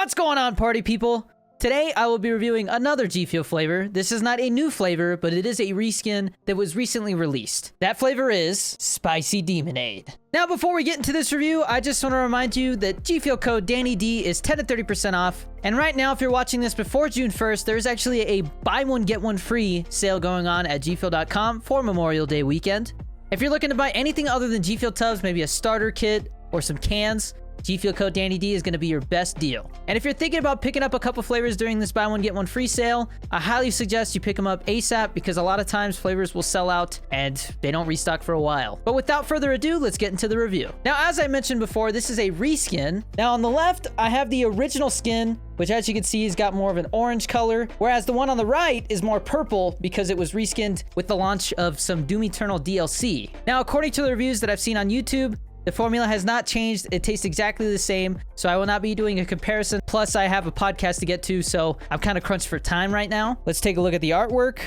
What's going on, party people? Today, I will be reviewing another G Fuel flavor. This is not a new flavor, but it is a reskin that was recently released. That flavor is Spicy Demonade. Now, before we get into this review, I just want to remind you that G Fuel code DannyD is 10 to 30% off. And right now, if you're watching this before June 1st, there's actually a buy one, get one free sale going on at gfuel.com for Memorial Day weekend. If you're looking to buy anything other than G Fuel tubs, maybe a starter kit or some cans, G Fuel code DannyD is going to be your best deal. And if you're thinking about picking up a couple flavors during this buy one get one free sale, I highly suggest you pick them up ASAP because a lot of times flavors will sell out and they don't restock for a while. But without further ado, let's get into the review. Now, as I mentioned before, this is a reskin. Now on the left, I have the original skin, which as you can see has got more of an orange color, whereas the one on the right is more purple because it was reskinned with the launch of some Doom Eternal DLC. Now, according to the reviews that I've seen on YouTube, the formula has not changed. It tastes exactly the same, so I will not be doing a comparison. Plus, I have a podcast to get to, so I'm kind of crunched for time right now. Let's take a look at the artwork.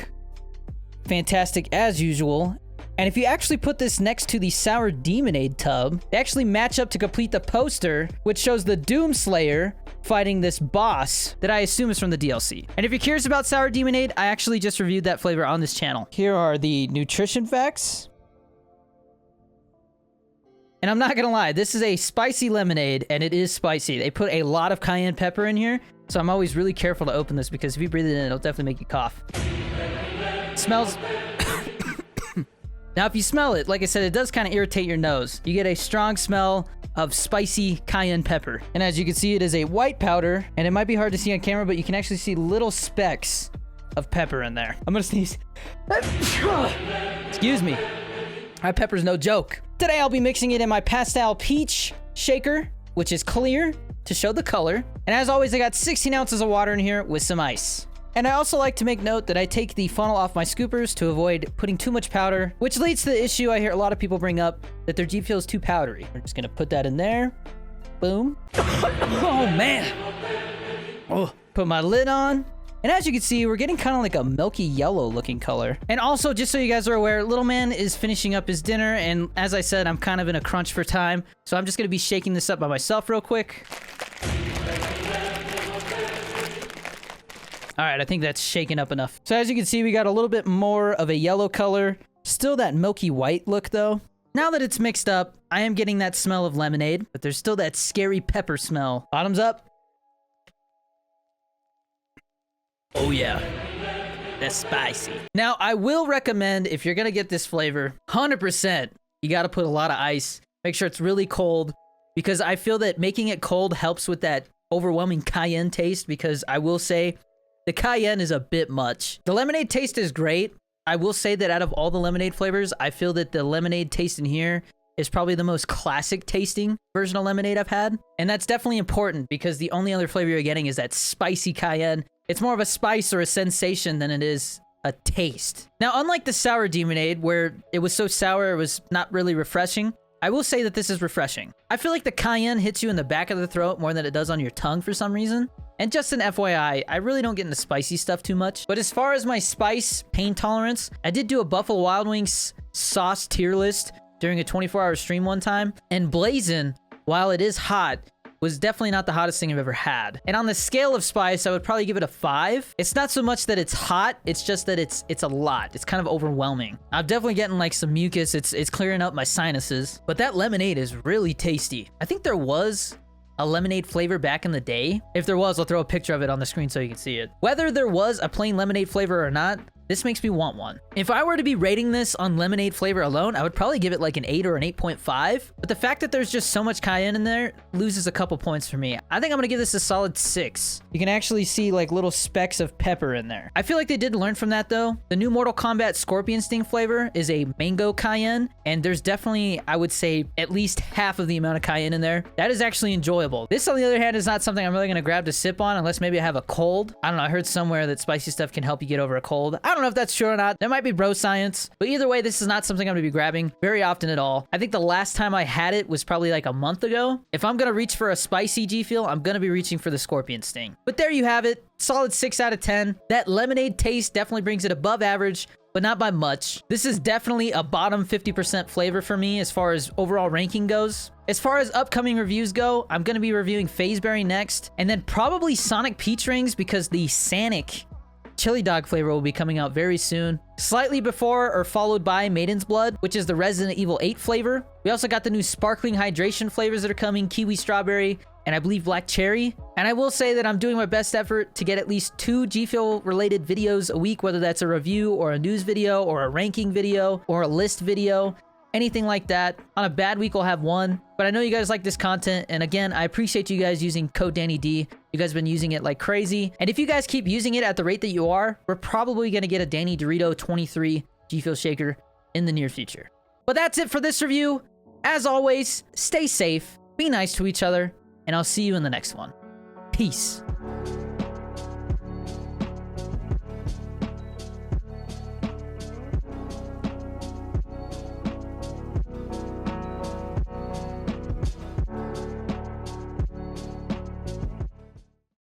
Fantastic as usual. And if you actually put this next to the Sour Demonade tub, they actually match up to complete the poster, which shows the Doom Slayer fighting this boss that I assume is from the DLC. And if you're curious about Sour Demonade, I actually just reviewed that flavor on this channel. Here are the nutrition facts. And I'm not gonna lie, this is a spicy lemonade, and it is spicy. They put a lot of cayenne pepper in here, so I'm always really careful to open this because if you breathe it in, it'll definitely make you cough. It smells... Now, if you smell it, like I said, it does kind of irritate your nose. You get a strong smell of spicy cayenne pepper. And as you can see, it is a white powder, and it might be hard to see on camera, but you can actually see little specks of pepper in there. I'm gonna sneeze. Excuse me. My pepper's no joke. Today I'll be mixing it in my pastel peach shaker, which is clear to show the color. And as always, I got 16 ounces of water in here with some ice. And I also like to make note that I take the funnel off my scoopers to avoid putting too much powder, which leads to the issue I hear a lot of people bring up that their G Fuel is too powdery. We're just gonna put that in there. Boom. Oh man. Oh, put my lid on. And as you can see, we're getting kind of like a milky yellow looking color. And also, just so you guys are aware, little man is finishing up his dinner. And as I said, I'm kind of in a crunch for time. So I'm just going to be shaking this up by myself real quick. All right, I think that's shaken up enough. So as you can see, we got a little bit more of a yellow color. Still that milky white look though. Now that it's mixed up, I am getting that smell of lemonade, but there's still that scary pepper smell. Bottoms up. Oh yeah, that's spicy. Now, I will recommend if you're gonna get this flavor, 100%, you gotta put a lot of ice. Make sure it's really cold because I feel that making it cold helps with that overwhelming cayenne taste because I will say the cayenne is a bit much. The lemonade taste is great. I will say that out of all the lemonade flavors, I feel that the lemonade taste in here is probably the most classic tasting version of lemonade I've had. And that's definitely important because the only other flavor you're getting is that spicy cayenne. It's more of a spice or a sensation than it is a taste. Now, unlike the Sour Demonade, where it was so sour it was not really refreshing, I will say that this is refreshing. I feel like the cayenne hits you in the back of the throat more than it does on your tongue for some reason. And just an FYI, I really don't get into spicy stuff too much. But as far as my spice pain tolerance, I did do a Buffalo Wild Wings sauce tier list during a 24-hour stream one time. And Blazin', while it is hot, was definitely not the hottest thing I've ever had. And on the scale of spice, I would probably give it a 5. It's not so much that it's hot, it's just that it's a lot. It's kind of overwhelming. I'm definitely getting like some mucus. It's clearing up my sinuses. But that lemonade is really tasty. I think there was a lemonade flavor back in the day. If there was, I'll throw a picture of it on the screen so you can see it. Whether there was a plain lemonade flavor or not, this makes me want one. If I were to be rating this on lemonade flavor alone, I would probably give it like an 8 or an 8.5. But the fact that there's just so much cayenne in there loses a couple points for me. I think I'm gonna give this a solid 6. You can actually see like little specks of pepper in there. I feel like they did learn from that though. The new Mortal Kombat Scorpion Sting flavor is a mango cayenne, and there's definitely, I would say, at least half of the amount of cayenne in there. That is actually enjoyable. This, on the other hand, is not something I'm really gonna grab to sip on unless maybe I have a cold. I don't know, I heard somewhere that spicy stuff can help you get over a cold. I don't know if that's true or not. That might be bro science. But either way, this is not something I'm going to be grabbing very often at all. I think the last time I had it was probably like a month ago. If I'm going to reach for a spicy G Fuel, I'm going to be reaching for the Scorpion Sting. But there you have it. Solid 6 out of 10. That lemonade taste definitely brings it above average. but not by much. This is definitely a bottom 50% flavor for me as far as overall ranking goes. As far as upcoming reviews go, I'm going to be reviewing Phaseberry next, and then probably Sonic Peach Rings because the Sanic chili dog flavor will be coming out very soon. Slightly before or followed by Maiden's Blood, which is the Resident Evil 8 flavor. We also got the new sparkling hydration flavors that are coming, Kiwi Strawberry, and I believe Black Cherry. And I will say that I'm doing my best effort to get at least 2 G Fuel related videos a week, whether that's a review or a news video or a ranking video or a list video. Anything like that. On a bad week, I'll have 1. But I know you guys like this content. And again, I appreciate you guys using code DannyD. You guys have been using it like crazy. And if you guys keep using it at the rate that you are, we're probably going to get a Danny Dorito 23 G Fuel shaker in the near future. But that's it for this review. As always, stay safe, be nice to each other, and I'll see you in the next one. Peace.